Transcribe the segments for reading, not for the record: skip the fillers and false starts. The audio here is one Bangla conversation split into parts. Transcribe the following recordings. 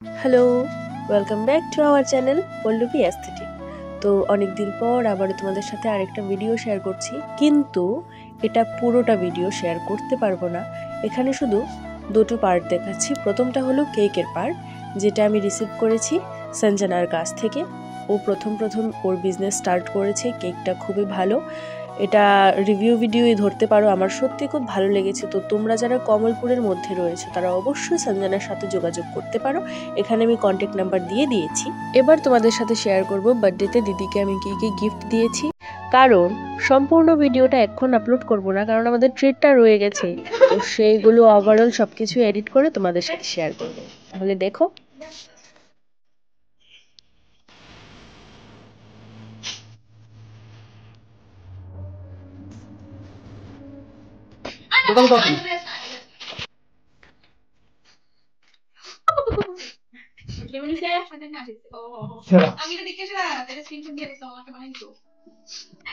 Hello, welcome back to our channel Pallavi aesthetic. তো অনেক দিন পর আবারও তোমাদের সাথে আরেকটা ভিডিও শেয়ার করছি, কিন্তু এটা পুরোটা ভিডিও শেয়ার করতে পারবো না। এখানে শুধু দুটো পার্ট দেখাচ্ছি। প্রথমটা হলো কেকের পার্ট, যেটা আমি রিসিভ করেছি সঞ্জনার কাছ থেকে। ও প্রথম ওর বিজনেস স্টার্ট করেছে। কেকটা খুবই ভালো, এটা রিভিউ ভিডিওই ধরতে পারো। আমার সত্যি খুব ভালো লেগেছে। তো তোমরা যারা কমলপুরের মধ্যে রয়েছে তারা অবশ্যই সঞ্জনার সাথে যোগাযোগ করতে পারো। এখানে আমি কন্ট্যাক্ট নাম্বার দিয়ে দিয়েছি। এবার তোমাদের সাথে শেয়ার করব বার্থডেতে দিদিকে আমি কি কি গিফট দিয়েছি। কারণ সম্পূর্ণ ভিডিওটা এখন আপলোড করব না, কারণ আমাদের ট্রিটটা রয়ে গেছে। তো সেইগুলো ওভারঅল সবকিছু এডিট করে তোমাদের সাথে শেয়ার করব। তাহলে দেখো।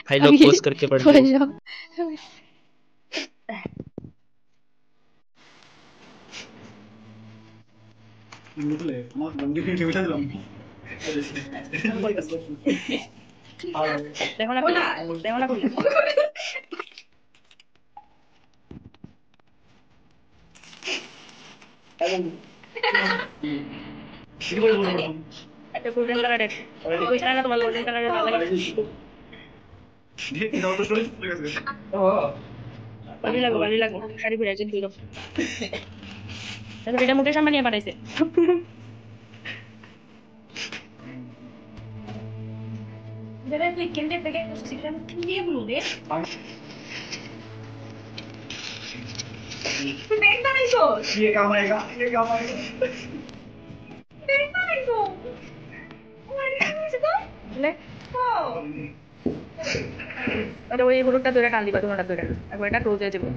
भाई लोग पोस्ट करके पढ़ लो। এটা মুকেশ আম্বানি পাঠাইছে। ওই হলুদটা ধরে টান দিবা, তোমারটা ধরে একবার এটা ক্লোজ হয়ে যাবে।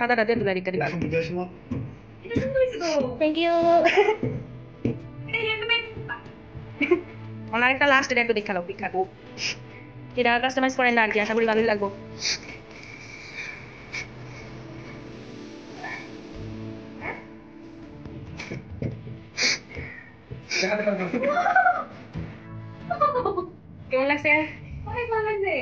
সাদাটা দিয়ে তুলে দিতে দিবা। Thank you. ওনার একটা লাস্ট একটু দেখালো দেখাবো, এটা কাস্টমাইজ করেন না আর কি, আশা করি ভালোই লাগবো। কেমন লাগছে? অনেক ভালো লাগছে।